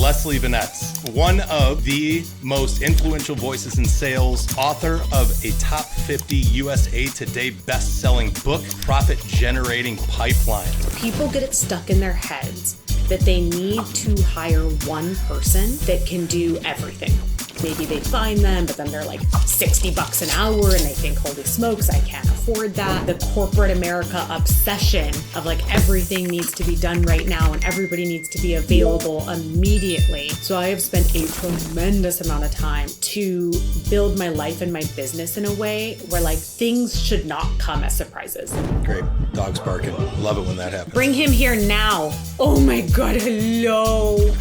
Leslie Venetz, one of the most influential voices in sales, author of a top 50 USA Today best-selling book, Profit Generating Pipeline. People get it stuck in their heads that they need to hire one person that can do everything. Maybe they find them, but then they're like $60 an hour and they think, holy smokes, I can't afford that. The corporate America obsession of like everything needs to be done right now and everybody needs to be available immediately. So I have spent a tremendous amount of time to build my life and my business in a way where like things should not come as surprises. Great. Dog's barking. Love it when that happens. Bring him here now. Oh my God, hello.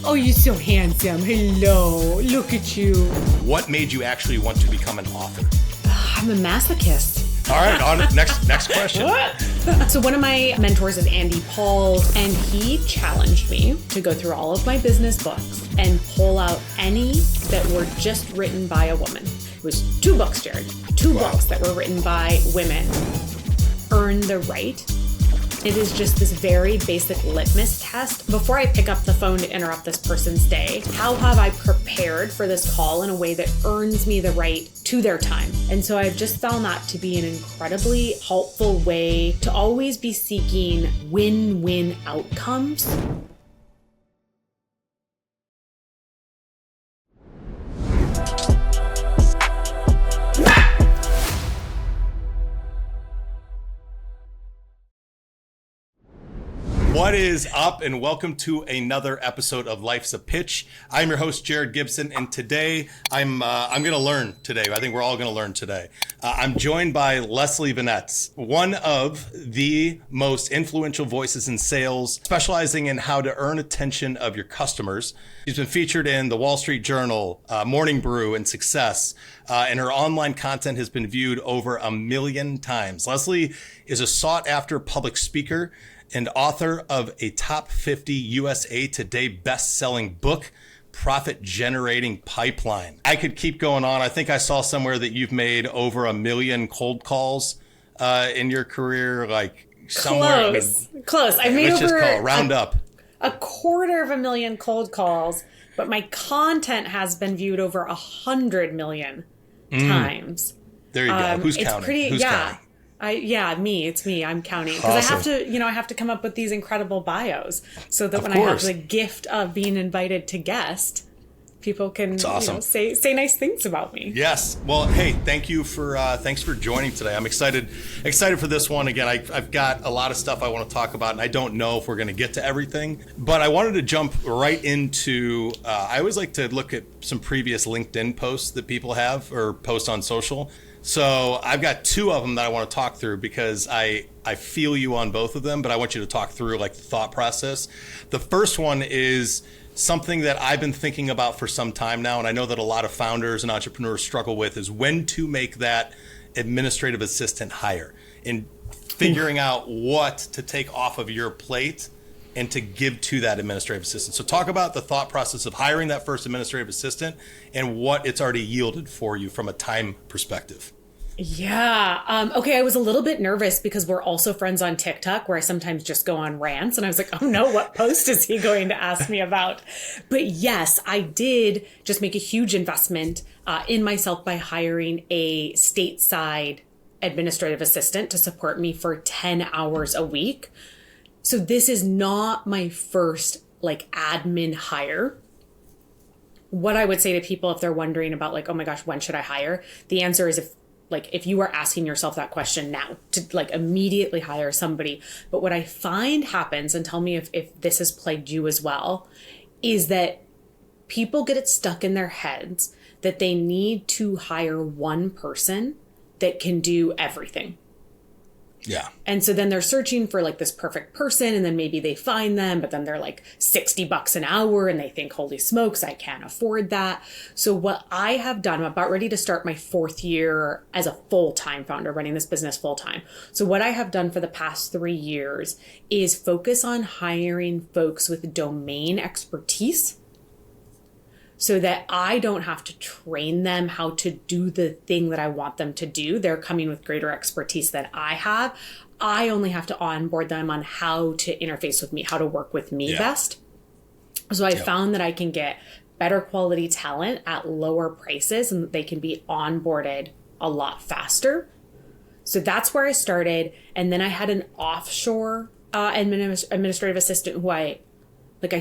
Oh, you're so handsome. Hello. Look at you. What made you actually want to become an author? I'm a masochist. All right, on next question. So one of my mentors is Andy Paul, and he challenged me to go through all of my business books and pull out any that were just written by a woman. It was 2 books, Jared. 2 books that were written by women. Earn the right. It is just this very basic litmus test. Before I pick up the phone to interrupt this person's day, how have I prepared for this call in a way that earns me the right to their time? And so I've just found that to be an incredibly helpful way to always be seeking win-win outcomes. What is up, and welcome to another episode of Life's a Pitch. I'm your host, Jared Gibson, and today I'm going to learn today. I think we're all going to learn today. I'm joined by Leslie Venetz, one of the most influential voices in sales, specializing in how to earn attention of your customers. She's been featured in the Wall Street Journal, Morning Brew, and Success, and her online content has been viewed over 1 million times. Leslie is a sought-after public speaker and author of a top 50 USA Today best-selling book, Profit Generating Pipeline. I could keep going on. I think I saw somewhere that you've made over 1 million cold calls in your career, like somewhere. Close. I made let's over just call round up 250,000 cold calls, but my content has been viewed over 100 million times. There you go. Who's counting? Who's counting? It's me. I'm counting because Awesome. I have to come up with these incredible bios so that when I have the gift of being invited to guest, people can say nice things about me. Yes. Well, hey, thanks for joining today. I'm excited for this one. Again, I've got a lot of stuff I want to talk about, and I don't know if we're going to get to everything, but I wanted to jump right into. I always like to look at some previous LinkedIn posts that people have or post on social. So I've got 2 of them that I want to talk through because I feel you on both of them, but I want you to talk through like the thought process. The first one is something that I've been thinking about for some time now, and I know that a lot of founders and entrepreneurs struggle with, is when to make that administrative assistant hire and figuring out what to take off of your plate and to give to that administrative assistant. So talk about the thought process of hiring that first administrative assistant and what it's already yielded for you from a time perspective. Yeah. Okay. I was a little bit nervous because we're also friends on TikTok where I sometimes just go on rants and I was like, oh no, what post is he going to ask me about? But yes, I did just make a huge investment in myself by hiring a stateside administrative assistant to support me for 10 hours a week. So this is not my first like admin hire. What I would say to people if they're wondering about like, oh my gosh, when should I hire? The answer is if you are asking yourself that question now to like immediately hire somebody. But what I find happens, and tell me if this has plagued you as well, is that people get it stuck in their heads that they need to hire one person that can do everything. Yeah. And so then they're searching for like this perfect person, and then maybe they find them, but then they're like $60 an hour and they think, holy smokes, I can't afford that. So what I have done, I'm about ready to start my 4th year as a full-time founder running this business full-time. So what I have done for the past 3 years is focus on hiring folks with domain expertise, so that I don't have to train them how to do the thing that I want them to do. They're coming with greater expertise than I have. I only have to onboard them on how to interface with me, how to work with me best. So I found that I can get better quality talent at lower prices and that they can be onboarded a lot faster. So that's where I started. And then I had an offshore administrative assistant who I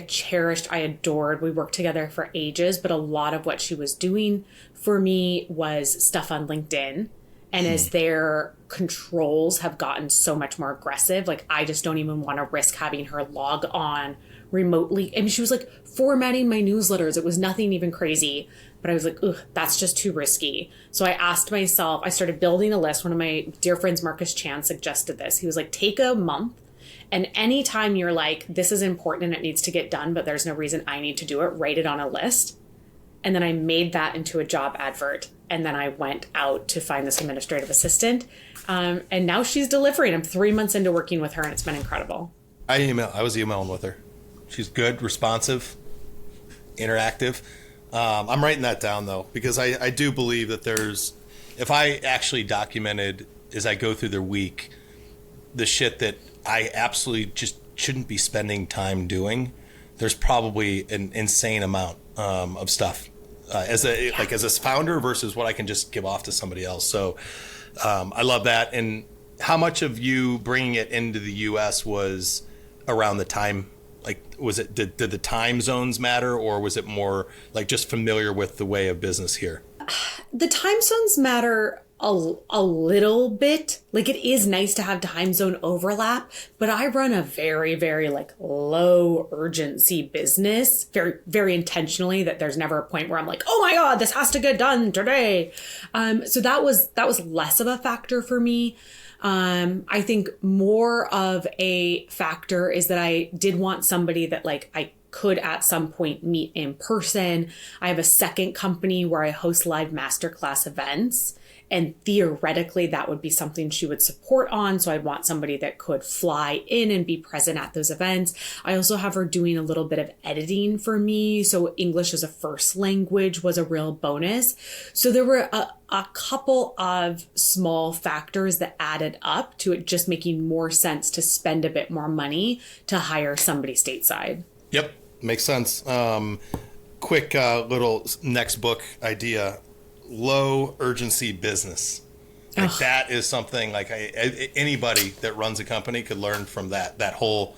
cherished, I adored. We worked together for ages, but a lot of what she was doing for me was stuff on LinkedIn. And as their controls have gotten so much more aggressive, like I just don't even want to risk having her log on remotely. I mean, she was like formatting my newsletters. It was nothing even crazy, but I was like, ugh, that's just too risky. So I asked myself, I started building a list. One of my dear friends, Marcus Chan, suggested this. He was like, take a month, and anytime you're like, this is important and it needs to get done, but there's no reason I need to do it, write it on a list. And then I made that into a job advert. And then I went out to find this administrative assistant. And now she's delivering. I'm 3 months into working with her, and it's been incredible. I was emailing with her. She's good, responsive, interactive. I'm writing that down, though, because I do believe that if I actually documented as I go through their week, the shit that I absolutely just shouldn't be spending time doing, there's probably an insane amount of stuff as a founder versus what I can just give off to somebody else. So I love that. And how much of you bringing it into the U.S. was around the time? Like, did the time zones matter, or was it more like just familiar with the way of business here? The time zones matter a little bit. Like, it is nice to have time zone overlap, but I run a very, very like low urgency business, very, very intentionally, that there's never a point where I'm like, oh my God, this has to get done today. So that was less of a factor for me. I think more of a factor is that I did want somebody that like I could at some point meet in person. I have a second company where I host live masterclass events, and theoretically that would be something she would support on. So I'd want somebody that could fly in and be present at those events. I also have her doing a little bit of editing for me. So English as a first language was a real bonus. So there were a couple of small factors that added up to it just making more sense to spend a bit more money to hire somebody stateside. Yep. Makes sense. Quick little next book idea. Low urgency business. Like that is something like anybody that runs a company could learn from that whole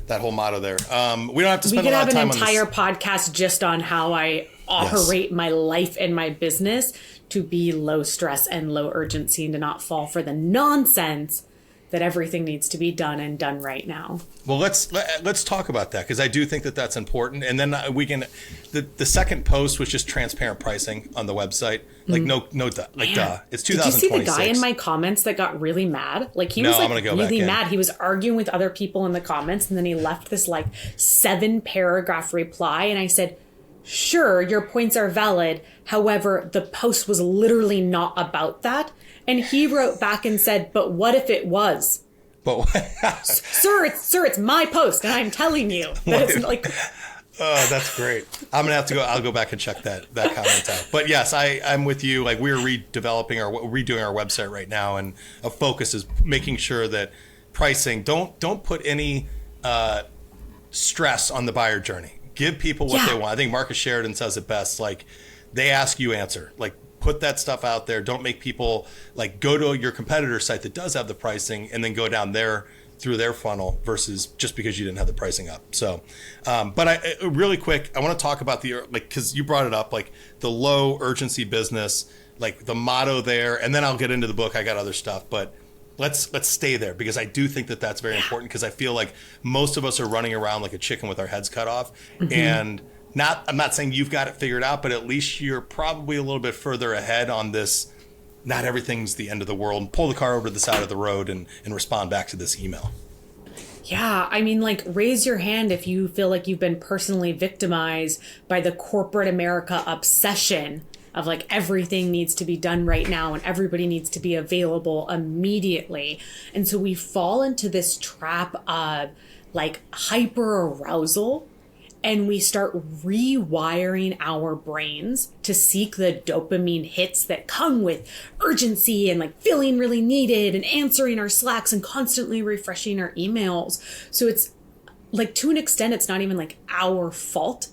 motto there. We don't have to spend a lot of time on this. We could have an entire podcast just on how I operate my life and my business to be low stress and low urgency, and to not fall for the nonsense that everything needs to be done and done right now. Well, let's talk about that, because I do think that that's important. And then we can. The second post was just transparent pricing on the website. Like duh. It's 2026. Did you see the guy in my comments that got really mad? Like he was like really mad. He was arguing with other people in the comments, and then he left this like 7-paragraph reply. And I said, sure, your points are valid. However, the post was literally not about that. And he wrote back and said, but what if it was? But sir, it's my post, and I'm telling you that it's like. Oh, that's great. I'm gonna have to go. I'll go back and check that comment out. But yes, I'm with you. Like, we're redoing our website right now, and a focus is making sure that pricing don't put any stress on the buyer journey. Give people what they want. I think Marcus Sheridan says it best. Like, they ask, you answer. Like, put that stuff out there. Don't make people like go to your competitor site that does have the pricing and then go down there through their funnel versus just because you didn't have the pricing up. So, but I really quick, I want to talk about because you brought it up, like the low urgency business, like the motto there, and then I'll get into the book. I got other stuff, but let's stay there, because I do think that that's very important, because I feel like most of us are running around like a chicken with our heads cut off. And I'm not saying you've got it figured out, but at least you're probably a little bit further ahead on this. Not everything's the end of the world. Pull the car over to the side of the road and respond back to this email. Yeah, I mean, like, raise your hand if you feel like you've been personally victimized by the corporate America obsession of like everything needs to be done right now and everybody needs to be available immediately. And so we fall into this trap of like hyper arousal, and we start rewiring our brains to seek the dopamine hits that come with urgency and like feeling really needed and answering our Slacks and constantly refreshing our emails. So it's like to an extent, it's not even like our fault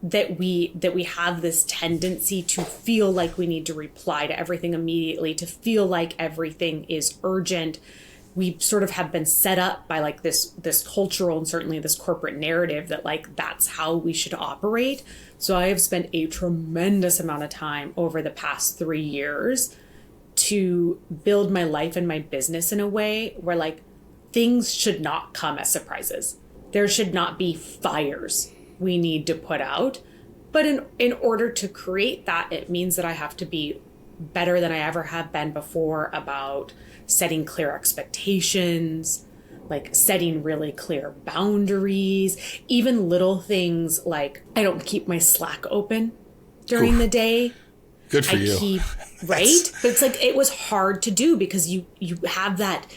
that we have this tendency to feel like we need to reply to everything immediately, to feel like everything is urgent. We sort of have been set up by like this cultural and certainly this corporate narrative that like that's how we should operate. So I have spent a tremendous amount of time over the past 3 years to build my life and my business in a way where like things should not come as surprises. There should not be fires we need to put out. But in order to create that, it means that I have to be better than I ever have been before about setting clear expectations, like setting really clear boundaries, even little things like I don't keep my Slack open during the day. Good for you. Right? But it's like, it was hard to do because you have that,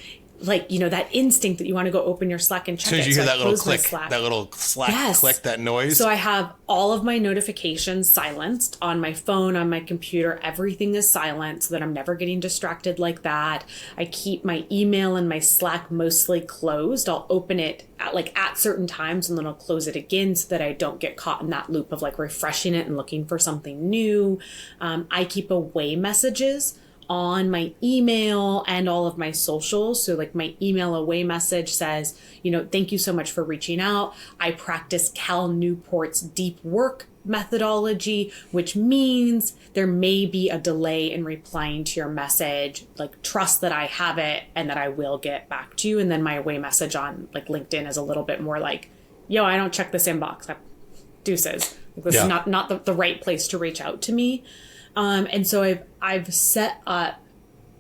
like, you know, that instinct that you want to go open your Slack and check it. As soon as you hear that little click, Yes. click, that noise. So I have all of my notifications silenced on my phone, on my computer. Everything is silent so that I'm never getting distracted like that. I keep my email and my Slack mostly closed. I'll open it at certain times and then I'll close it again so that I don't get caught in that loop of like refreshing it and looking for something new. I keep away messages on my email and all of my socials. So like my email away message says, you know, thank you so much for reaching out. I practice Cal Newport's deep work methodology, which means there may be a delay in replying to your message. Like, trust that I have it and that I will get back to you. And then my away message on like LinkedIn is a little bit more like, yo, I don't check this inbox. Deuces. Like, this is not the right place to reach out to me. And so I've set up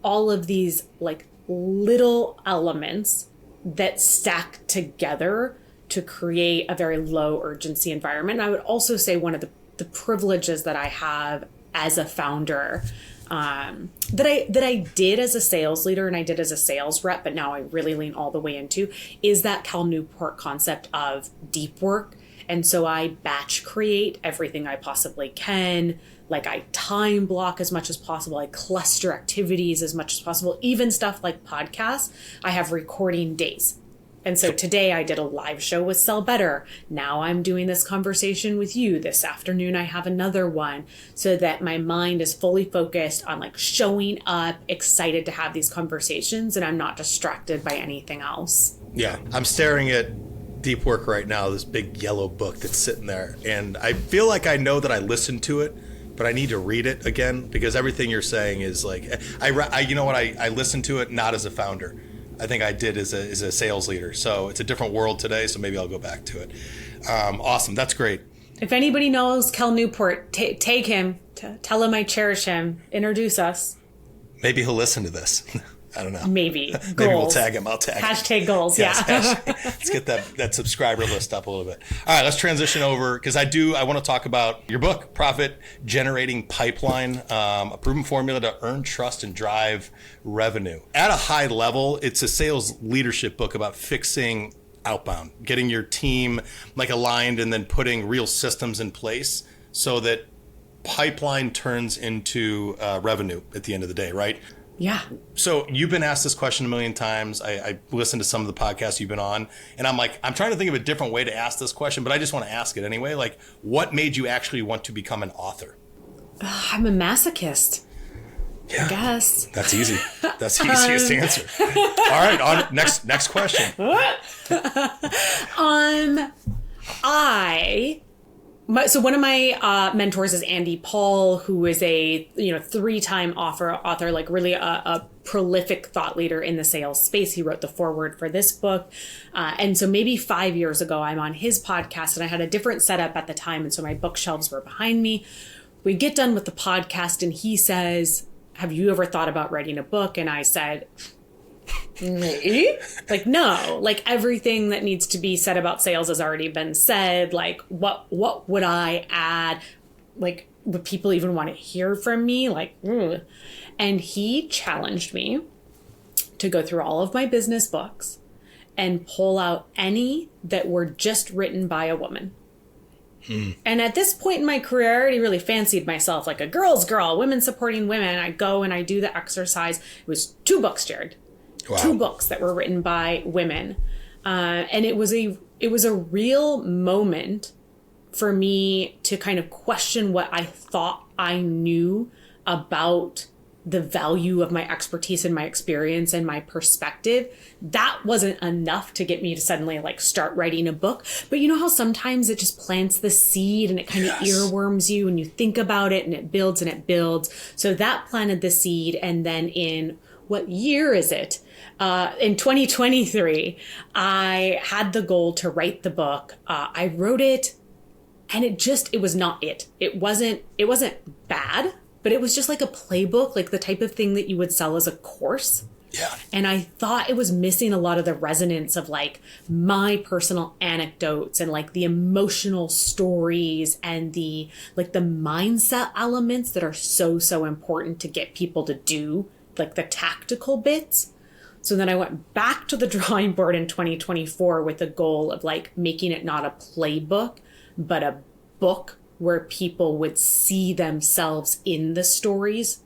all of these like little elements that stack together to create a very low urgency environment. And I would also say one of the privileges that I have as a founder, that I did as a sales leader and I did as a sales rep, but now I really lean all the way into, is that Cal Newport concept of deep work. And so I batch create everything I possibly can. Like, I time block as much as possible. I cluster activities as much as possible. Even stuff like podcasts, I have recording days. And so today I did a live show with Sell Better. Now I'm doing this conversation with you. This afternoon I have another one, so that my mind is fully focused on like showing up, excited to have these conversations, and I'm not distracted by anything else. Yeah, I'm staring at Deep Work right now, this big yellow book that's sitting there. And I feel like I know that I listened to it, but I need to read it again, because everything you're saying is like, I listened to it not as a founder. I think I did as a sales leader. So it's a different world today. So maybe I'll go back to it. Awesome. That's great. If anybody knows Cal Newport, take him, tell him I cherish him, introduce us. Maybe he'll listen to this. I don't know. Maybe. Goals. Maybe we'll tag him. I'll tag him. Hashtag goals. Yes, yeah. Let's get that subscriber list up a little bit. All right, let's transition over, because I want to talk about your book, Profit Generating Pipeline, a proven formula to earn trust and drive revenue. At a high level, it's a sales leadership book about fixing outbound, getting your team like aligned, and then putting real systems in place so that pipeline turns into revenue at the end of the day, right? Yeah. So you've been asked this question a million times. I listened to some of the podcasts you've been on, and I'm trying to think of a different way to ask this question, but I just want to ask it anyway. Like, what made you actually want to become an author? I'm a masochist. Yeah, I guess. That's easy. That's the easiest answer. All right, on next question. So one of my mentors is Andy Paul, who is a 3-time author, like really a prolific thought leader in the sales space. He wrote the foreword for this book. And so maybe 5 years ago, I'm on his podcast, and I had a different setup at the time. And so my bookshelves were behind me. We get done with the podcast and he says, have you ever thought about writing a book? And I said, maybe. Like, no, like everything that needs to be said about sales has already been said. Like, what would I add? Like, would people even want to hear from me? Like, And he challenged me to go through all of my business books and pull out any that were just written by a woman. And at this point in my career, I already really fancied myself like a girl's girl, women supporting women. I go and I do the exercise. It was 2 books, Jared. Wow. 2 books that were written by women. And it was it was a real moment for me to kind of question what I thought I knew about the value of my expertise and my experience and my perspective. That wasn't enough to get me to suddenly like start writing a book. But you know how sometimes it just plants the seed and it kind of earworms you and you think about it and it builds and it builds. So that planted the seed. And then in what year is it? In 2023, I had the goal to write the book. I wrote it and it was not it. It wasn't bad. But it was just like a playbook, like the type of thing that you would sell as a course. Yeah. And I thought it was missing a lot of the resonance of like my personal anecdotes and like the emotional stories and the like the mindset elements that are so, so important to get people to do like the tactical bits. So then I went back to the drawing board in 2024 with the goal of like making it not a playbook, but a book where people would see themselves in the stories,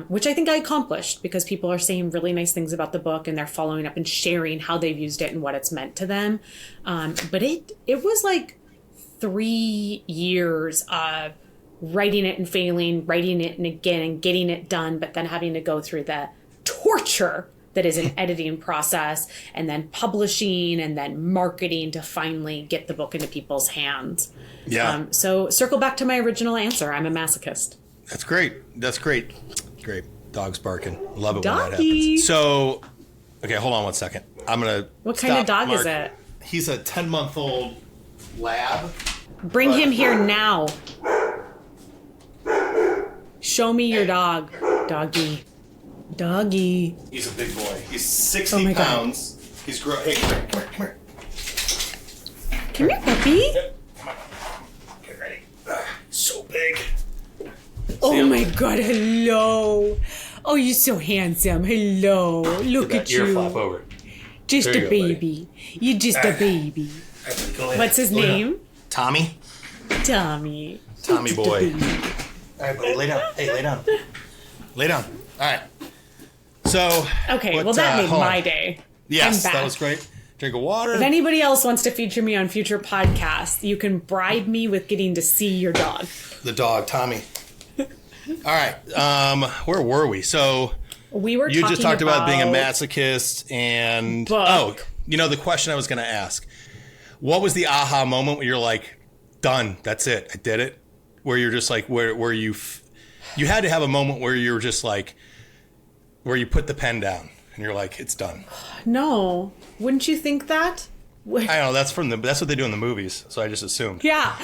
which I think I accomplished because people are saying really nice things about the book and they're following up and sharing how they've used it and what it's meant to them. But it was like 3 years of writing it and failing, writing it and again and getting it done, but then having to go through the torture that is an editing process and then publishing and then marketing to finally get the book into people's hands. Yeah. So circle back to my original answer. I'm a masochist. That's great. That's great. Great. Dog's barking. Love it when that Doggy. happens. So, okay, hold on one second. I'm going to What kind of dog is it? He's a 10-month-old lab. Bring him here now. Show me your dog. Doggy. Doggy. He's a big boy. He's 60 Oh my God. pounds. He's Hey, come here. Come here, puppy. Come on. Get ready. So big. Oh my God, hello. Oh, you're so handsome. Hello. Look at Ear you. flap over. Just There a you go, baby. You're just a baby. What's his name? Tommy. Tommy. Tommy Just a boy. baby. All right, buddy, lay down. Hey, lay down. Lay down. All right. So. Okay, well, that made hold my on. day. Yes, I'm back. that was great. Drink of water. If anybody else wants to feature me on future podcasts, you can bribe me with getting to see your dog. The dog, Tommy. All right. Where were we? So We were you just talked about being a about masochist and book. the question I was going to ask. What was the aha moment where you're like, done, that's it, I did it? Where you're just like, where you had to have a moment where you're just like, where you put the pen down and you're like, it's done. No, wouldn't you think that? I don't know. That's what they do in the movies. So I just assumed. Yeah.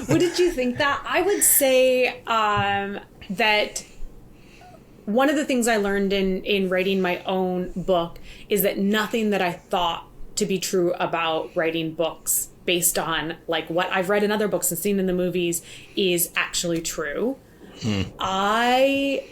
What did you think that? I would say that one of the things I learned in writing my own book is that nothing that I thought to be true about writing books based on like what I've read in other books and seen in the movies is actually true. I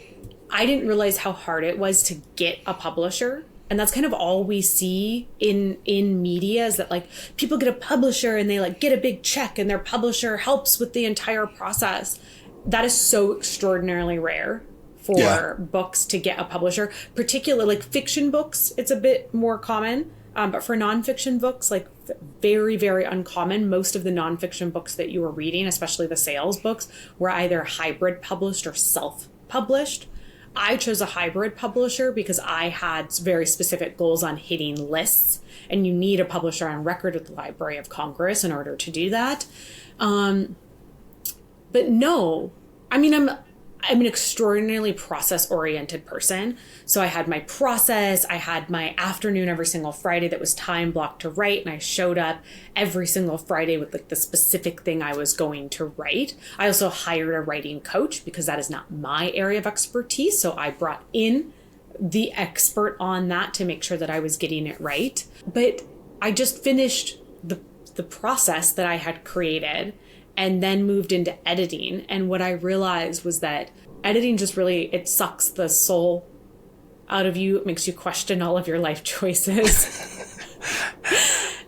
didn't realize how hard it was to get a publisher. And that's kind of all we see in media is that like people get a publisher and they like get a big check and their publisher helps with the entire process. That is so extraordinarily rare for books to get a publisher, particularly like fiction books. It's a bit more common. But for nonfiction books, like very, very uncommon. Most of the nonfiction books that you were reading, especially the sales books, were either hybrid published or self-published. I chose a hybrid publisher because I had very specific goals on hitting lists, and you need a publisher on record with the Library of Congress in order to do that. But no, I mean, I'm an extraordinarily process-oriented person. So I had my process, I had my afternoon every single Friday that was time blocked to write, and I showed up every single Friday with like the specific thing I was going to write. I also hired a writing coach because that is not my area of expertise. So I brought in the expert on that to make sure that I was getting it right. But I just finished the process that I had created and then moved into editing. And what I realized was that editing just really, it sucks the soul out of you. It makes you question all of your life choices.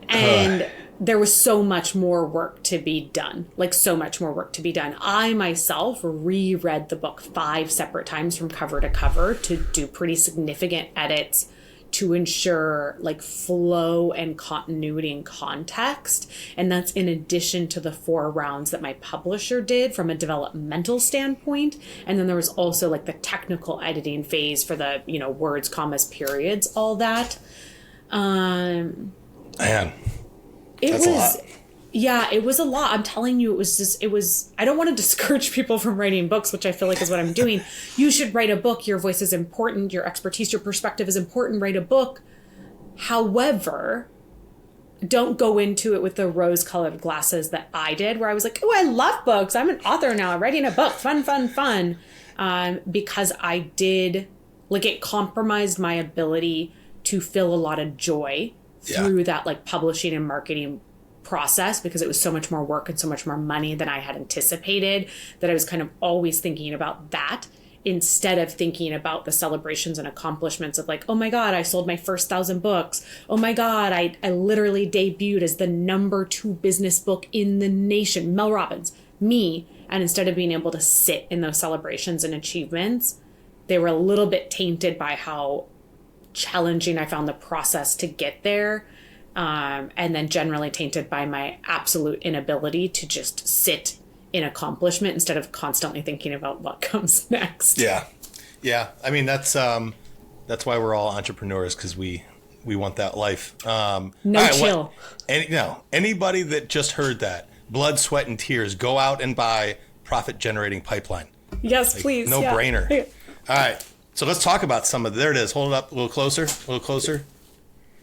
And there was so much more work to be done, like so much more work to be done. I myself reread the book 5 separate times from cover to cover to do pretty significant edits to ensure like flow and continuity and context. And that's in addition to the 4 rounds that my publisher did from a developmental standpoint. And then there was also like the technical editing phase for the, words, commas, periods, all that. Man, It that's was, a lot. yeah, it was a lot. I'm telling you, I don't want to discourage people from writing books, which I feel like is what I'm doing. You should write a book. Your voice is important. Your expertise, your perspective is important. Write a book. However, don't go into it with the rose-colored glasses that I did, where I was like, oh, I love books. I'm an author now. I'm writing a book. Fun, fun, fun. Because I did, like, it compromised my ability to feel a lot of joy through that, like, publishing and marketing process, because it was so much more work and so much more money than I had anticipated, that I was kind of always thinking about that instead of thinking about the celebrations and accomplishments of like, oh my God, I sold my first 1,000 books. Oh my God, I literally debuted as the #2 business book in the nation. Mel Robbins, me. And instead of being able to sit in those celebrations and achievements, they were a little bit tainted by how challenging I found the process to get there. And then generally tainted by my absolute inability to just sit in accomplishment instead of constantly thinking about what comes next. Yeah. I mean, that's why we're all entrepreneurs, because we want that life. Chill. Anybody that just heard that, blood, sweat, and tears, go out and buy Profit Generating Pipeline. Yes, please. No brainer. Yeah. All right. So let's talk about some of there it is. Hold it up a little closer. A little closer,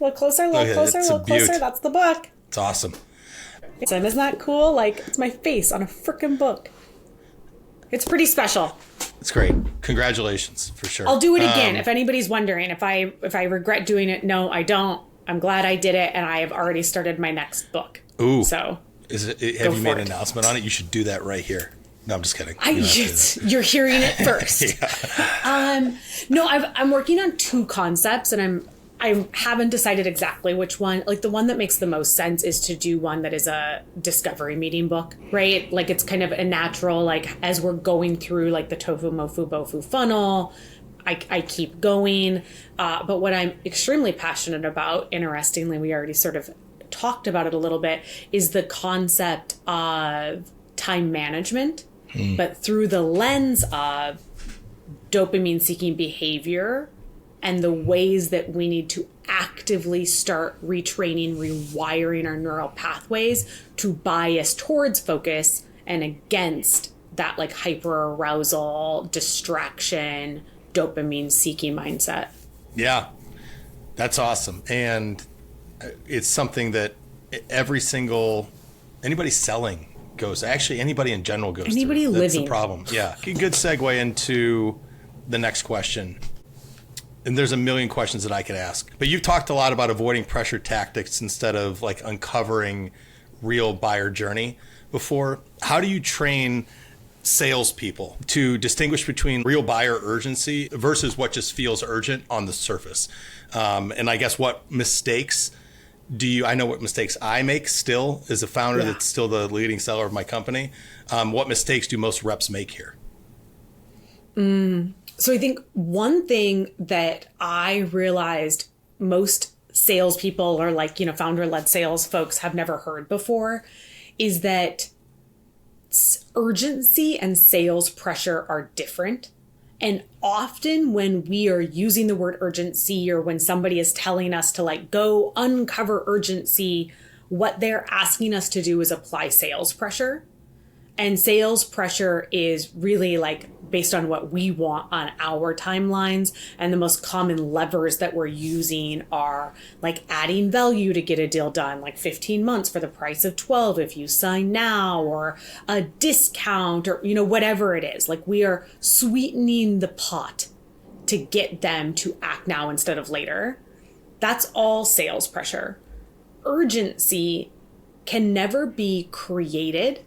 a little closer. That's the book. It's awesome. Isn't that cool? Like, it's my face on a frickin' book. It's pretty special. It's great. Congratulations, for sure. I'll do it again. If anybody's wondering if I regret doing it, no, I don't. I'm glad I did it, and I have already started my next book. Ooh. So, have you made an announcement on it? You should do that right here. No, I'm just kidding. You're hearing it first. No, I'm working on 2 concepts, and I haven't decided exactly which one. Like, the one that makes the most sense is to do one that is a discovery meeting book, right? Like, it's kind of a natural, like, as we're going through, like, the tofu, mofu, bofu funnel, I keep going. But what I'm extremely passionate about, interestingly, we already sort of talked about it a little bit, is the concept of time management, but through the lens of dopamine-seeking behavior and the ways that we need to actively start retraining, rewiring our neural pathways to bias towards focus and against that like hyper-arousal, distraction, dopamine-seeking mindset. Yeah, that's awesome. And it's something that anybody selling goes, actually anybody in general goes anybody through. Living. That's the problem. Yeah. Good segue into the next question. And there's a million questions that I could ask, but you've talked a lot about avoiding pressure tactics instead of like uncovering real buyer journey before. How do you train salespeople to distinguish between real buyer urgency versus what just feels urgent on the surface? And I guess what mistakes I know what mistakes I make still as a founder that's still the leading seller of my company. What mistakes do most reps make here? So I think one thing that I realized most salespeople or like, founder-led sales folks have never heard before is that urgency and sales pressure are different. And often when we are using the word urgency or when somebody is telling us to like go uncover urgency, what they're asking us to do is apply sales pressure. And sales pressure is really like based on what we want on our timelines. And the most common levers that we're using are like adding value to get a deal done, like 15 months for the price of 12 if you sign now, or a discount, or, whatever it is. Like, we are sweetening the pot to get them to act now instead of later. That's all sales pressure. Urgency can never be created.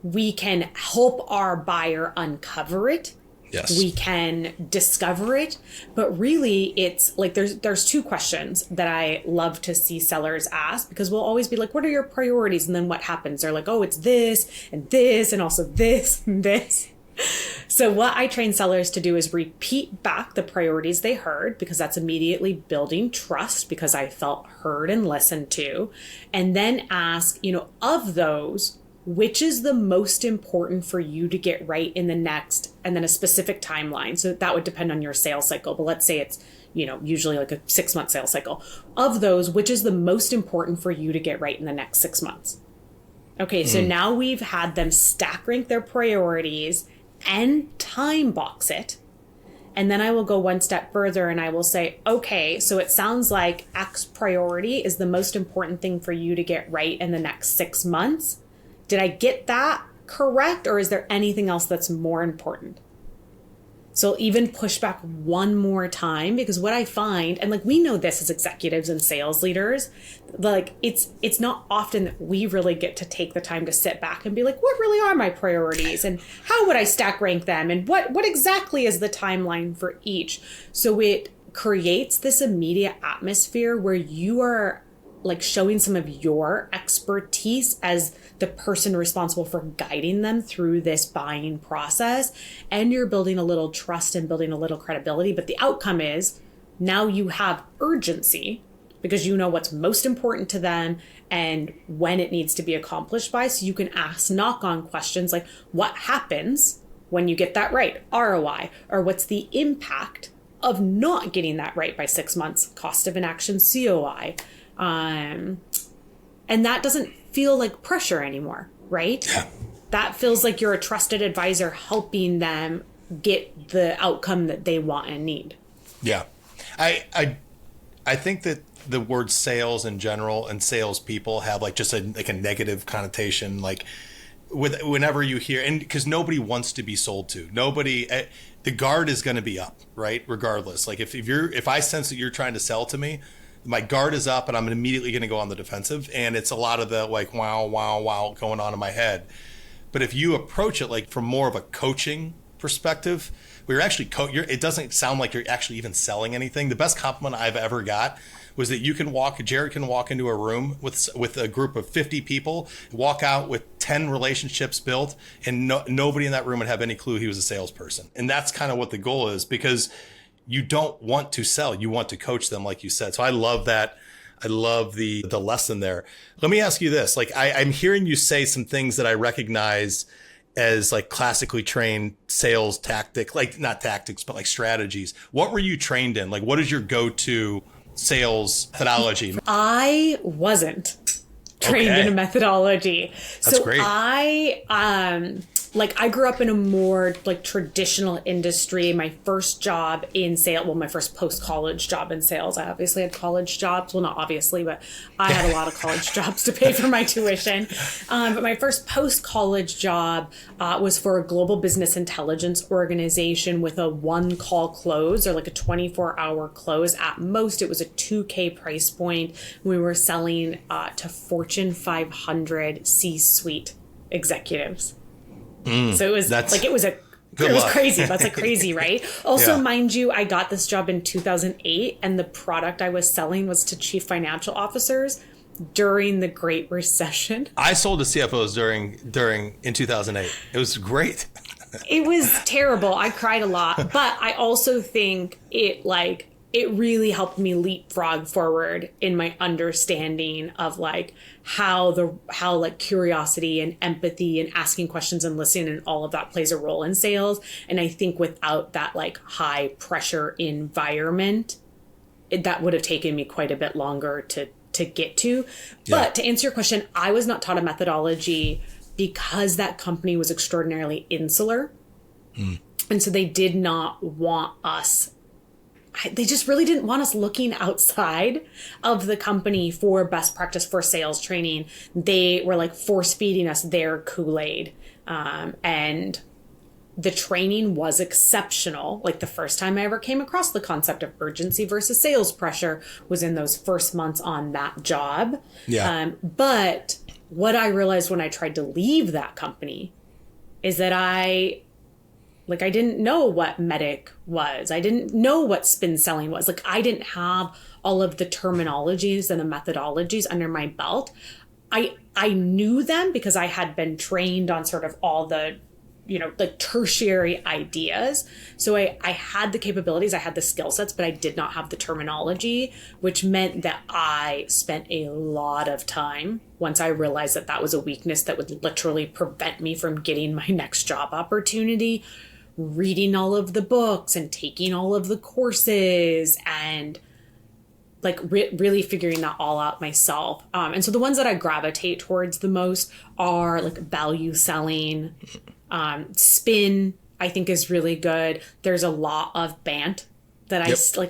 We can help our buyer uncover it. Yes. We can discover it. But really, it's like there's 2 questions that I love to see sellers ask, because we'll always be like, what are your priorities? And then what happens? They're like, oh, it's this and also this and this. So what I train sellers to do is repeat back the priorities they heard, because that's immediately building trust because I felt heard and listened to. And then ask, of those, which is the most important for you to get right in the next, and then a specific timeline. So that would depend on your sales cycle. But let's say it's, usually like a 6-month sales cycle. Of those, which is the most important for you to get right in the next 6 months? Okay, so now we've had them stack rank their priorities and time box it. And then I will go one step further and I will say, okay, so it sounds like X priority is the most important thing for you to get right in the next 6 months. Did I get that correct? Or is there anything else that's more important? So I'll even push back one more time, because what I find, and like we know this as executives and sales leaders, like it's not often that we really get to take the time to sit back and be like, what really are my priorities and how would I stack rank them? And what exactly is the timeline for each? So it creates this immediate atmosphere where you are like showing some of your expertise as the person responsible for guiding them through this buying process. And you're building a little trust and building a little credibility. But the outcome is now you have urgency because you know what's most important to them and when it needs to be accomplished by. So you can ask knock-on questions like, what happens when you get that right? ROI, or what's the impact of not getting that right by 6 months? Cost of inaction, COI. And that doesn't feel like pressure anymore, right? Yeah. That feels like you're a trusted advisor helping them get the outcome that they want and need. Yeah. I think that the word sales in general and salespeople have like just a negative connotation, like whenever you hear, and because nobody wants to be sold to. Nobody, the guard is going to be up, right? Regardless. Like if I sense that you're trying to sell to me, my guard is up and I'm immediately going to go on the defensive. And it's a lot of the like, wow going on in my head. But if you approach it like from more of a coaching perspective, where you're actually, it doesn't sound like you're actually even selling anything. The best compliment I've ever got was that Jared can walk into a room with a group of 50 people, walk out with 10 relationships built, and nobody in that room would have any clue he was a salesperson. And that's kind of what the goal is, because you don't want to sell. You want to coach them, like you said. So I love that. I love the lesson there. Let me ask you this. Like I'm hearing you say some things that I recognize as like classically trained sales tactic, like not tactics, but like strategies. What were you trained in? Like what is your go-to sales methodology? I wasn't trained in a methodology. That's great. I grew up in a more like traditional industry. My first job in sales, my first post-college job in sales. I obviously had college jobs. Well, not obviously, but I had a lot of college jobs to pay for my tuition. But my first post-college job was for a global business intelligence organization with a one-call close, or like a 24-hour close. At most, it was a $2,000 price point. We were selling to Fortune 500 C-suite executives. So it was crazy. That's like crazy, right? Also, mind you, I got this job in 2008 and the product I was selling was to chief financial officers during the Great Recession. I sold to CFOs in 2008. It was great. It was terrible. I cried a lot, but I also think it really helped me leapfrog forward in my understanding of like how like curiosity and empathy and asking questions and listening and all of that plays a role in sales. And I think without that like high pressure environment, that would have taken me quite a bit longer to get to. Yeah. But to answer your question, I was not taught a methodology because that company was extraordinarily insular. And so they did not want us. They just really didn't want us looking outside of the company for best practice for sales training. They were like force feeding us their Kool-Aid. And the training was exceptional. Like the first time I ever came across the concept of urgency versus sales pressure was in those first months on that job. Yeah. But what I realized when I tried to leave that company is that I didn't know what medic was. I didn't know what spin selling was. Like I didn't have all of the terminologies and the methodologies under my belt. I knew them because I had been trained on sort of all the like tertiary ideas. So I had the capabilities, I had the skill sets, but I did not have the terminology, which meant that I spent a lot of time once I realized that that was a weakness that would literally prevent me from getting my next job opportunity, reading all of the books and taking all of the courses and like really figuring that all out myself. And so the ones that I gravitate towards the most are like value selling. Spin, I think, is really good. There's a lot of BANT that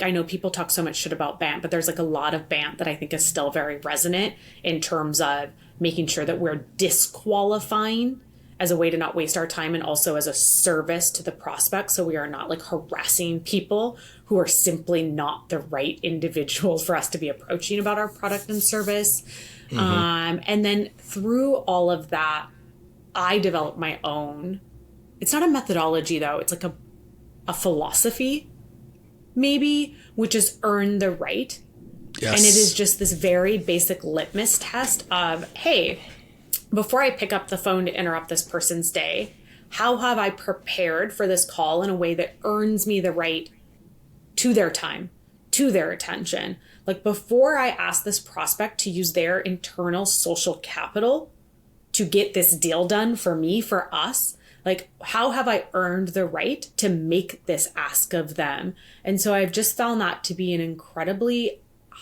I know people talk so much shit about BANT, but there's like a lot of BANT that I think is still very resonant in terms of making sure that we're disqualifying as a way to not waste our time and also as a service to the prospect. So we are not like harassing people who are simply not the right individuals for us to be approaching about our product and service. And then through all of that, I developed my own, it's not a methodology though, it's like a philosophy maybe, which is earn the right. Yes. And it is just this very basic litmus test of, hey, before I pick up the phone to interrupt this person's day, how have I prepared for this call in a way that earns me the right to their time, to their attention? Like before I ask this prospect to use their internal social capital to get this deal done for me, for us, like how have I earned the right to make this ask of them? And so I've just found that to be an incredibly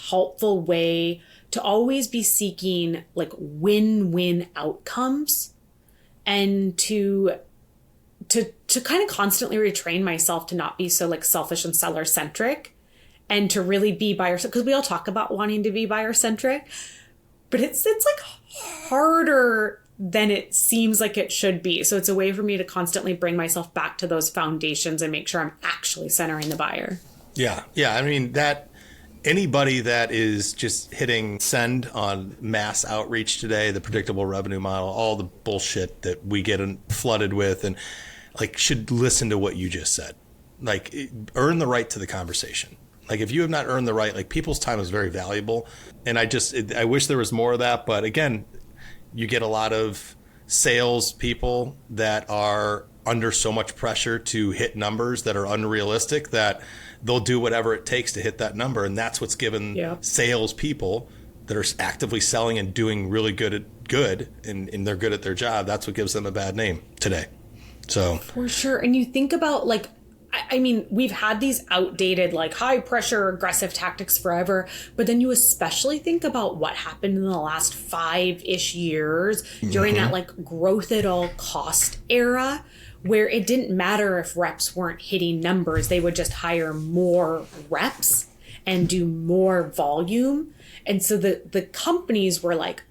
helpful way to always be seeking like win-win outcomes and to kind of constantly retrain myself to not be so like selfish and seller centric and to really be buyer, because we all talk about wanting to be buyer centric, but it's like harder than it seems like it should be. So it's a way for me to constantly bring myself back to those foundations and make sure I'm actually centering the buyer. Yeah. I mean, that anybody that is just hitting send on mass outreach today, the predictable revenue model, all the bullshit that we get flooded with, and like should listen to what you just said. Like earn the right to the conversation. Like if you have not earned the right, like people's time is very valuable. And I wish there was more of that. But again, you get a lot of sales people that are under so much pressure to hit numbers that are unrealistic that they'll do whatever it takes to hit that number. And that's what's given sales people that are actively selling and doing really good and they're good at their job. That's what gives them a bad name today. So for sure. And you think about like, I mean, we've had these outdated, like high pressure, aggressive tactics forever, but then you especially think about what happened in the last 5-ish years during that like growth at all cost era, where it didn't matter if reps weren't hitting numbers. They would just hire more reps and do more volume. And so the companies were like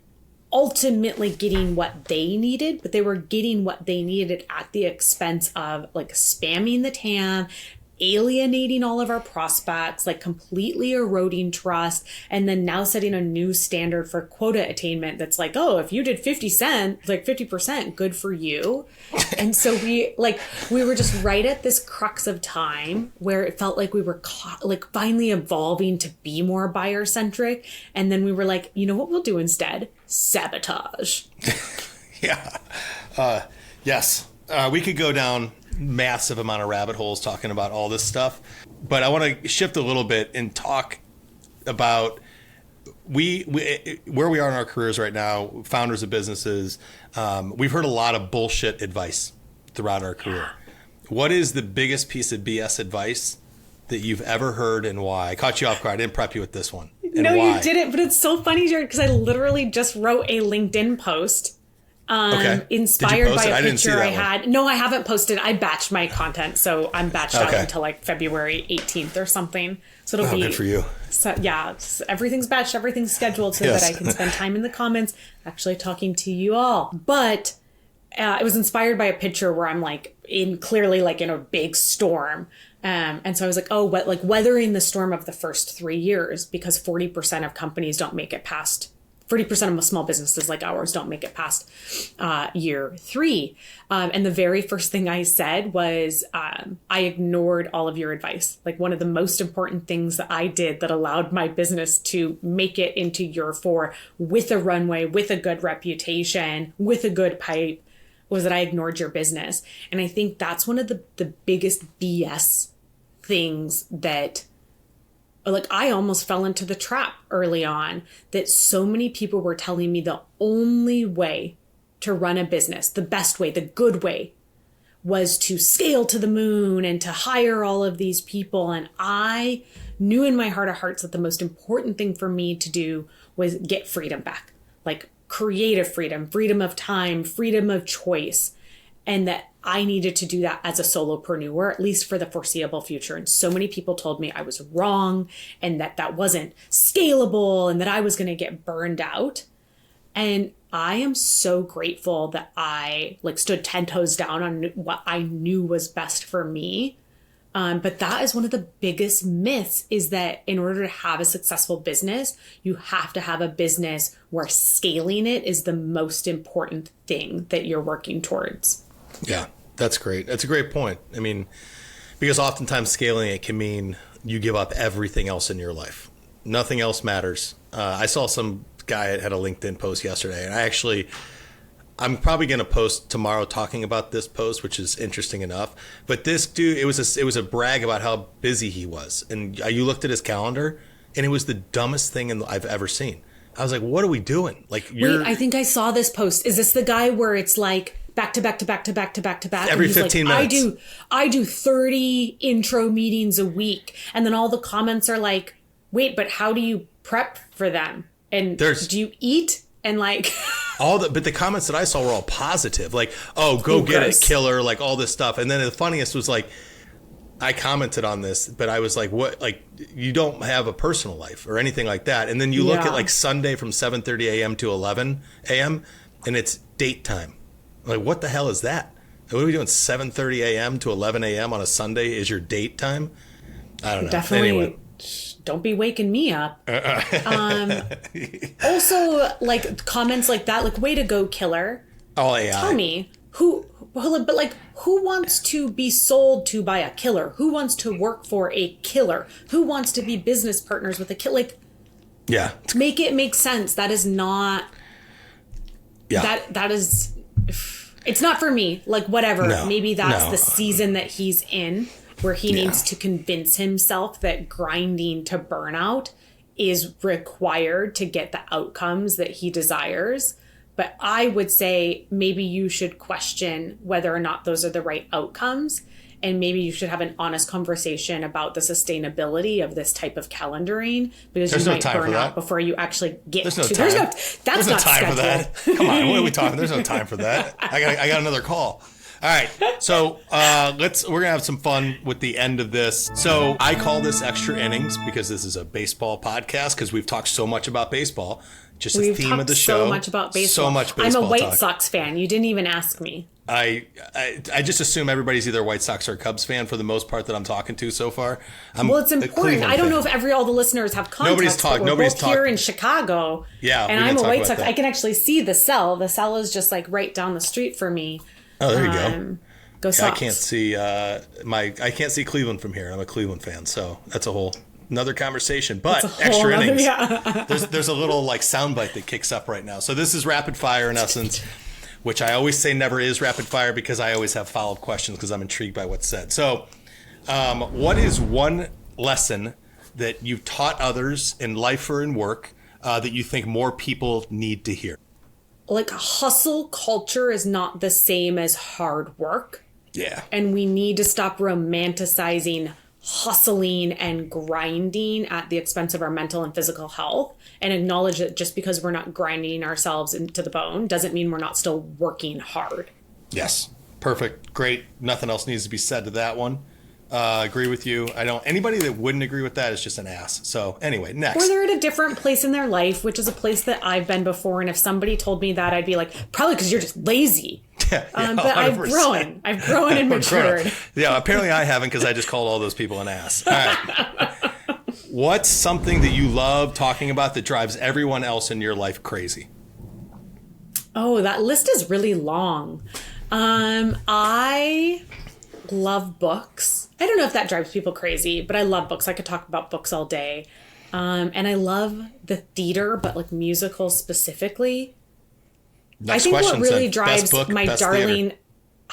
ultimately getting what they needed, but they were getting what they needed at the expense of like spamming the TAM, alienating all of our prospects, like completely eroding trust, and then now setting a new standard for quota attainment that's like, oh, if you did 50%, good for you. And so we were just right at this crux of time where it felt like we were like finally evolving to be more buyer centric. And then we were like, you know what we'll do instead? Sabotage. Yes. We could go down massive amount of rabbit holes talking about all this stuff, but I want to shift a little bit and talk about we where we are in our careers right now, founders of businesses. We've heard a lot of bullshit advice throughout our career. What is the biggest piece of BS advice that you've ever heard, and why? I caught you off guard. I didn't prep you with this one. And no, why? You didn't, but it's so funny, Jared, because I literally just wrote a LinkedIn post inspired by a picture I had. No, I haven't posted. I batched my content, so I'm batched out until like February 18th or something. So it'll be good for you. So yeah, everything's batched, everything's scheduled so that I can spend time in the comments actually talking to you all. But it was inspired by a picture where I'm like clearly in a big storm. And so I was like, weathering the storm of the first 3 years, because 40% of companies don't make it past 40% of small businesses like ours don't make it past year 3. And the very first thing I said was, I ignored all of your advice. Like one of the most important things that I did that allowed my business to make it into year 4 with a runway, with a good reputation, with a good pipe, was that I ignored your business. And I think that's one of the biggest BS things that, like, I almost fell into the trap early on, that so many people were telling me the only way to run a business, the best way, the good way, was to scale to the moon and to hire all of these people. And I knew in my heart of hearts that the most important thing for me to do was get freedom back, like creative freedom, freedom of time, freedom of choice. And that I needed to do that as a solopreneur, at least for the foreseeable future. And so many people told me I was wrong and that that wasn't scalable and that I was going to get burned out. And I am so grateful that I like stood 10 toes down on what I knew was best for me. But that is one of the biggest myths, is that in order to have a successful business, you have to have a business where scaling it is the most important thing that you're working towards. Yeah, that's great. That's a great point. I mean, because oftentimes scaling it can mean you give up everything else in your life. Nothing else matters. I saw some guy had a LinkedIn post yesterday, and I'm probably going to post tomorrow talking about this post, which is interesting enough. But this dude, it was a brag about how busy he was. And you looked at his calendar, and it was the dumbest thing I've ever seen. I was like, what are we doing? Like, wait, I think I saw this post. Is this the guy where it's like back to back to back to back to back to back? Every 15 minutes. I do 30 intro meetings a week. And then all the comments are like, wait, but how do you prep for them? And do you eat? And like but the comments that I saw were all positive, like, oh, go get it, killer, like all this stuff. And then the funniest was like, I commented on this, but I was like, what, like, you don't have a personal life or anything like that. And then you look at like Sunday from 7:30 a.m. to 11 a.m. and it's date time. Like, what the hell is that? What are we doing? 7:30 a.m. to 11 a.m. on a Sunday is your date time? I don't know. Definitely. Anyway. Don't be waking me up. Also, like, comments like that, like, way to go, killer. Oh, AI. Tell me, who wants to be sold to by a killer? Who wants to work for a killer? Who wants to be business partners with a killer? Like, yeah. Make it make sense. That is not, that is, it's not for me. Like, whatever. No, maybe that's the season that he's in, where he needs to convince himself that grinding to burnout is required to get the outcomes that he desires. But I would say maybe you should question whether or not those are the right outcomes. And maybe you should have an honest conversation about the sustainability of this type of calendaring, because you might burn out before you actually get to. There's no time for that. Come on, what are we talking? There's no time for that. I got another call. All right, so we're gonna have some fun with the end of this. So I call this extra innings because this is a baseball podcast, because we've talked so much about baseball. Just the theme of the show. So much about baseball. So much baseball. I'm a White Sox fan. You didn't even ask me. I just assume everybody's either a White Sox or a Cubs fan for the most part that I'm talking to so far. Well, it's important. I don't know if all the listeners have contacts. Nobody's talking. Here in Chicago. Yeah, and I'm a White Sox. I can actually see the cell. The cell is just like right down the street for me. Oh, there you go. Go Sox. I can't see Cleveland from here. I'm a Cleveland fan, so that's a whole another conversation. But extra innings. There's a little like soundbite that kicks up right now. So this is rapid fire in essence, which I always say never is rapid fire because I always have follow-up questions because I'm intrigued by what's said. So, what is one lesson that you've taught others in life or in work that you think more people need to hear? Like, hustle culture is not the same as hard work. Yeah. And we need to stop romanticizing hustling and grinding at the expense of our mental and physical health, and acknowledge that just because we're not grinding ourselves into the bone doesn't mean we're not still working hard. Yes. Perfect. Great. Nothing else needs to be said to that one. Agree with you. Anybody that wouldn't agree with that is just an ass. So anyway, next. Or they're at a different place in their life, which is a place that I've been before. And if somebody told me that, I'd be like, probably because you're just lazy. Yeah, but 100%. I've grown and matured. Yeah, apparently I haven't, because I just called all those people an ass. All right. What's something that you love talking about that drives everyone else in your life crazy? Oh, that list is really long. I love books. I don't know if that drives people crazy, but I love books. I could talk about books all day. And I love the theater, but like musicals specifically. I think what really drives book, my best darling theater.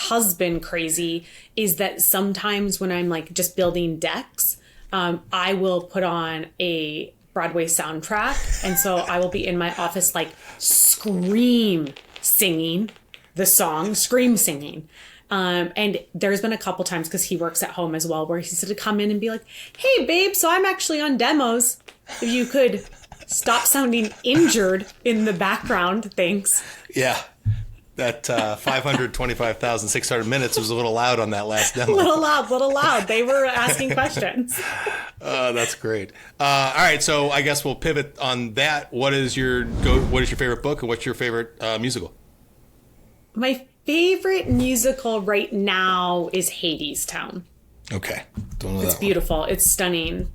husband crazy is that sometimes when I'm like just building decks, I will put on a Broadway soundtrack. And so I will be in my office like scream singing the song, scream singing. And there's been a couple times, because he works at home as well, where he's to come in and be like, hey, babe, so I'm actually on demos. If you could stop sounding injured in the background, thanks. Yeah. That 525,600 minutes was a little loud on that last demo. Little loud. They were asking questions. That's great. All right, so I guess we'll pivot on that. What is your favorite book, and what's your favorite musical? My favorite musical right now is Hadestown. Okay. Don't know It's that beautiful. It's stunning.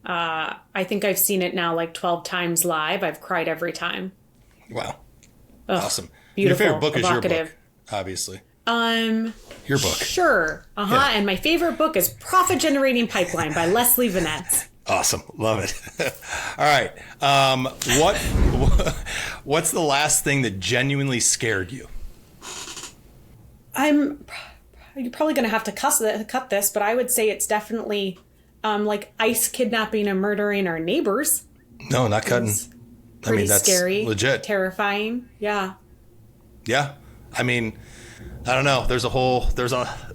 I think I've seen it now like 12 times live. I've cried every time. Wow. Ugh, Awesome. Beautiful. Your favorite book evocative. is your book, obviously. Your book. Sure. Yeah. And my favorite book is Profit Generating Pipeline by Leslie Venetz. Awesome. Love it. All right. What's the last thing that genuinely scared you? You're probably going to have to cut this, but I would say it's definitely like ICE kidnapping and murdering our neighbors. No, not cutting. Pretty that's scary, legit. Terrifying. Yeah. Yeah. I mean, I don't know.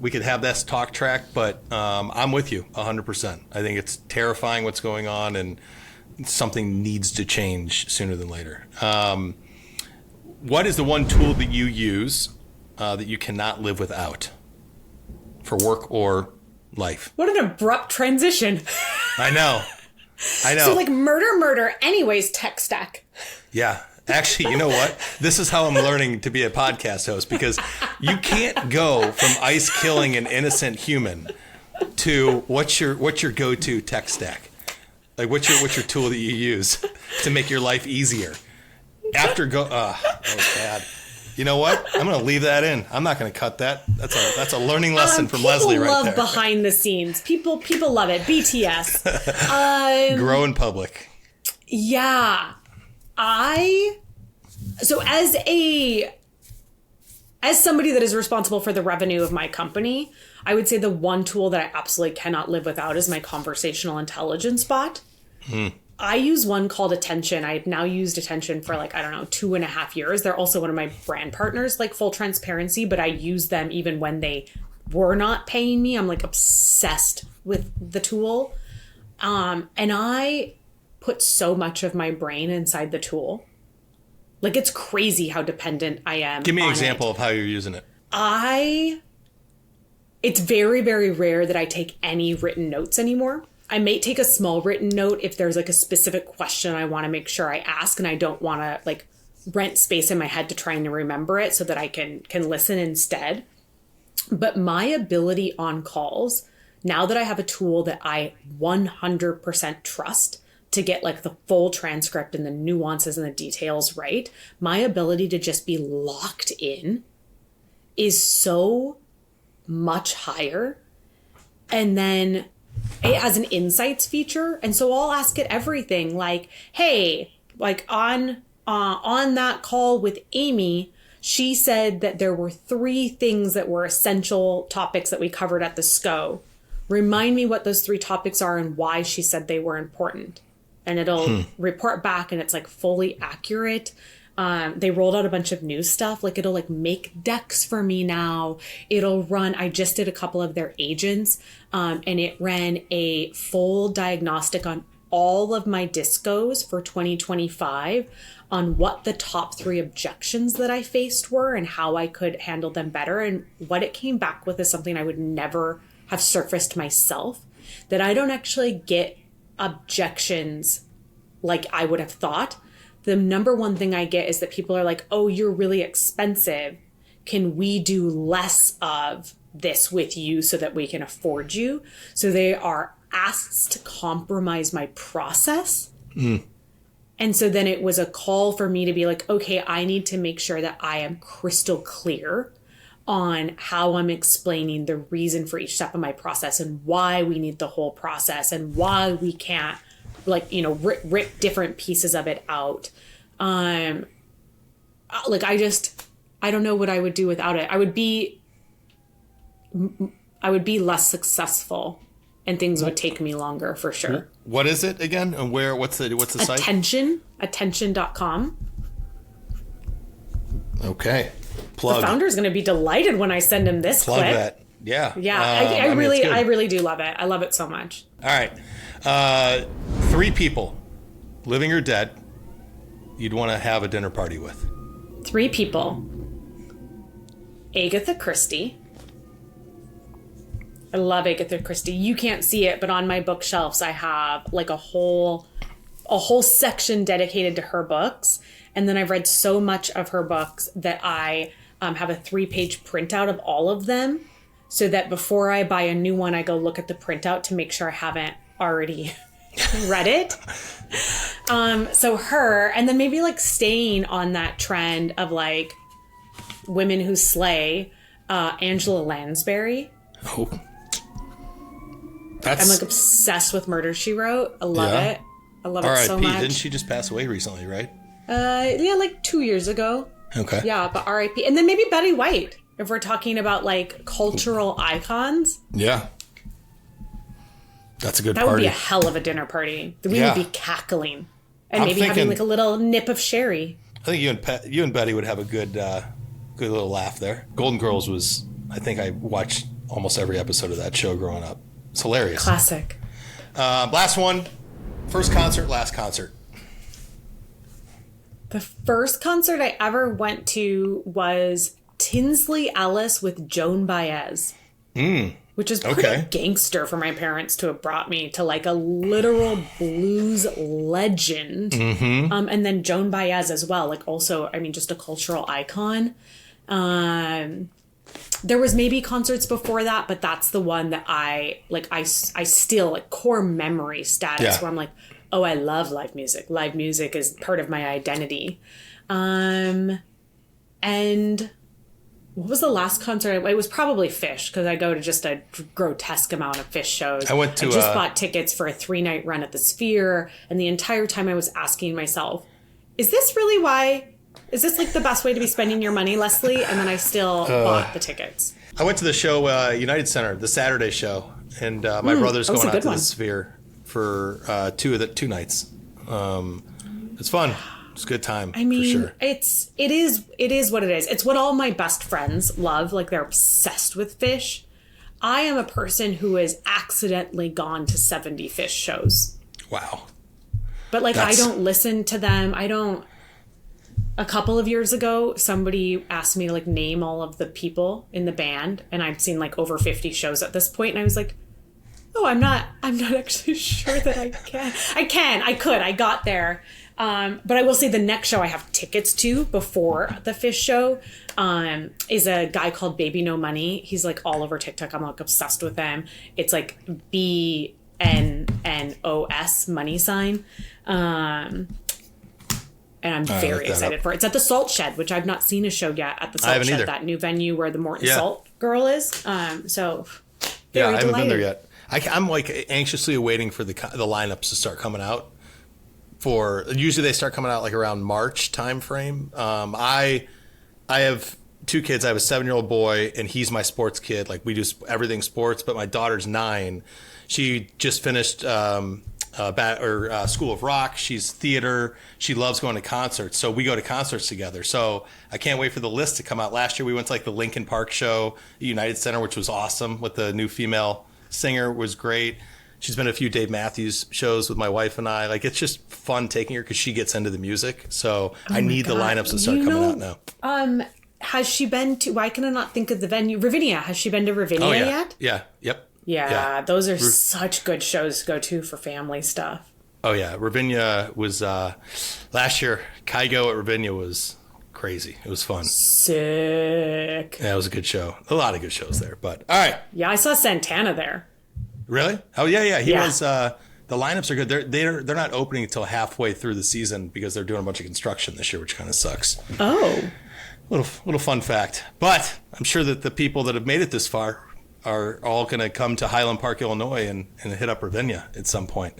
We could have this talk track, but I'm with you 100%. I think it's terrifying what's going on, and something needs to change sooner than later. What is the one tool that you use that you cannot live without for work or life? What an abrupt transition. I know. So like murder. Anyways, tech stack. Yeah. Actually, you know what? This is how I'm learning to be a podcast host, because you can't go from ICE killing an innocent human to what's your go-to tech stack? Like what's your tool that you use to make your life easier? That was bad. You know what? I'm going to leave that in. I'm not going to cut that. That's a learning lesson from Leslie right there. People love behind the scenes. People love it. BTS. Grow in public. Yeah. So as somebody that is responsible for the revenue of my company, I would say the one tool that I absolutely cannot live without is my conversational intelligence bot. I use one called Attention. I've now used Attention for 2.5 years. They're also one of my brand partners, like full transparency, but I use them even when they were not paying me. I'm like obsessed with the tool. And I put so much of my brain inside the tool. Like, it's crazy how dependent I am. Give me an example of how you're using it. It's very, very rare that I take any written notes anymore. I may take a small written note if there's like a specific question I want to make sure I ask, and I don't want to like rent space in my head to try and remember it so that I can listen instead. But my ability on calls, now that I have a tool that I 100% trust to get like the full transcript and the nuances and the details right, my ability to just be locked in is so much higher. And then it has an insights feature. And so I'll ask it everything like, hey, like on that call with Amy, she said that there were 3 things that were essential topics that we covered at the SCO. Remind me what those 3 topics are and why she said they were important. And it'll report back, and it's like fully accurate. They rolled out a bunch of new stuff. Like it'll like make decks for me now. It'll run, I just did a couple of their agents, and it ran a full diagnostic on all of my discos for 2025 on what the top 3 objections that I faced were and how I could handle them better. And what it came back with is something I would never have surfaced myself, that I don't actually get objections like I would have thought. The number one thing I get is that people are like, oh, you're really expensive. Can we do less of this with you so that we can afford you? So they are asked to compromise my process. And so then it was a call for me to be like, okay, I need to make sure that I am crystal clear on how I'm explaining the reason for each step of my process and why we need the whole process and why we can't rip different pieces of it out. like, I don't know what I would do without it. I would be less successful and things would take me longer for sure. What is it again? And what's the site? Attention.com. Okay. Plug. The founder's going to be delighted when I send him this Plug clip. that. Yeah. Yeah. I really do love it. I love it so much. All right. 3 people, living or dead, you'd want to have a dinner party with. 3 people. Agatha Christie. I love Agatha Christie. You can't see it, but on my bookshelves I have like a whole section dedicated to her books. And then I've read so much of her books that I have a 3-page printout of all of them, so that before I buy a new one, I go look at the printout to make sure I haven't already read it. So her, and then maybe like staying on that trend of like women who slay, Angela Lansbury. Oh. I'm like obsessed with Murder, She Wrote. I love it. I love it so much. Didn't she just pass away recently, right? Yeah, like 2 years ago. Okay. Yeah, but R.I.P. And then maybe Betty White, if we're talking about like cultural icons. Yeah. That's a good That party. would be a hell of a dinner party. We would be cackling. And maybe thinking, having like a little nip of sherry. I think you and Betty would have a good little laugh there. Golden Girls was, I think I watched almost every episode of that show growing up. It's hilarious. Classic. Last one. First concert, last concert. The first concert I ever went to was Tinsley Ellis with Joan Baez. Which is pretty gangster for my parents to have brought me to like a literal blues legend. Mm-hmm. And then Joan Baez as well. Like also, I mean, just a cultural icon. There was maybe concerts before that, but that's the one that I still like core memory status where I'm like, oh, I love live music. Live music is part of my identity. And what was the last concert? It was probably Fish, because I go to just a grotesque amount of Fish shows. I just bought tickets for a 3-night run at the Sphere, and the entire time I was asking myself, is this really why? Is this like the best way to be spending your money, Leslie? And then I still bought the tickets. I went to the show, United Center, the Saturday show, and my brother's going out to the Sphere for 2 nights. It's fun. It's a good time. I mean, for sure. It is what it is. It's what all my best friends love. Like, they're obsessed with Fish. I am a person who has accidentally gone to 70 Fish shows. Wow. But like, I don't listen to them. A couple of years ago, somebody asked me to like name all of the people in the band, and I'd seen like over 50 shows at this point, and I was like, oh, I'm not actually sure that I can. I could. I got there. But I will say the next show I have tickets to before the Fish show is a guy called Baby No Money. He's like all over TikTok. I'm like obsessed with him. It's like BNNOS money sign. And I'm very excited for it. It's at the Salt Shed, which I've not seen a show yet at the Salt Shed, that new venue where the Morton Salt girl is. So very I haven't been there delighted. yet. I'm like anxiously awaiting for the lineups to start coming out. Usually they start coming out like around March time frame. I have 2 kids. I have a 7-year-old boy, and he's my sports kid. Like, we do everything sports. But my daughter's 9. She just finished School of Rock. She's theater. She loves going to concerts. So we go to concerts together. So I can't wait for the list to come out. Last year we went to like the Linkin Park show at United Center, which was awesome, with the new female singer. It was great. She's been to a few Dave Matthews shows with my wife and I. Like, it's just fun taking her because she gets into the music. So I need the lineups to start coming out now. Has she been to, why can I not think of the venue? Ravinia. Has she been to Ravinia yet? Yeah. Yep. Yeah. Those are such good shows to go to for family stuff. Oh, yeah. Ravinia was, last year, Kygo at Ravinia was crazy. It was fun. Sick. Yeah, it was a good show. A lot of good shows there. But, all right. Yeah, I saw Santana there. Really? Oh, yeah. He was. The lineups are good. They're not opening until halfway through the season because they're doing a bunch of construction this year, which kind of sucks. Oh. Little fun fact. But I'm sure that the people that have made it this far are all going to come to Highland Park, Illinois, and hit up Ravinia at some point.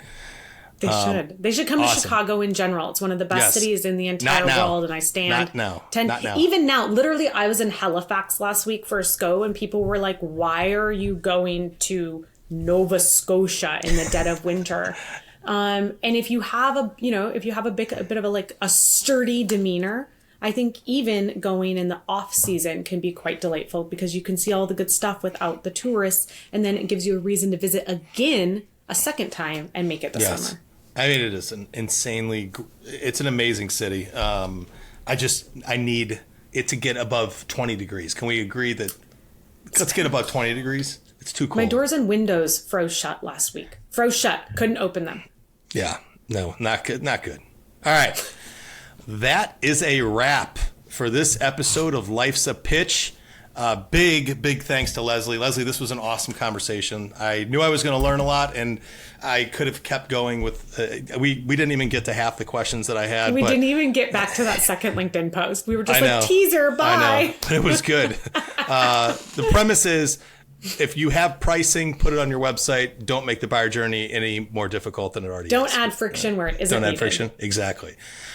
They should. They should come to Chicago in general. It's one of the best cities in the entire world, and I stand. Not now. Even now, literally, I was in Halifax last week for a SCO, and people were like, "Why are you going to Nova Scotia in the dead of winter?" And if you have a bit of a sturdy demeanor, I think even going in the off season can be quite delightful because you can see all the good stuff without the tourists, and then it gives you a reason to visit again a second time and make it the summer. I mean, it is it's an amazing city. I need it to get above 20 degrees. Can we agree that let's get above 20 degrees? It's too cold. My doors and windows froze shut last week. Froze shut. Couldn't open them. Yeah. No, not good. Not good. All right. That is a wrap for this episode of Life's a Pitch. Big thanks to Leslie. Leslie, this was an awesome conversation. I knew I was going to learn a lot, and I could have kept going with. We didn't even get to half the questions that I had. We didn't even get back to that second LinkedIn post. We were just teaser, bye. I know. It was good. The premise is, if you have pricing, put it on your website. Don't make the buyer journey any more difficult than it already is. Don't add friction where it isn't needed. Don't add friction. Exactly.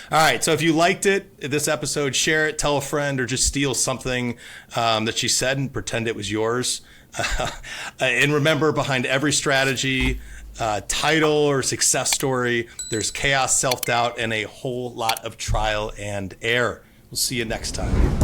All right. So if you liked this episode, share it, tell a friend, or just steal something that she said and pretend it was yours. And remember, behind every strategy, title, or success story, there's chaos, self-doubt, and a whole lot of trial and error. We'll see you next time.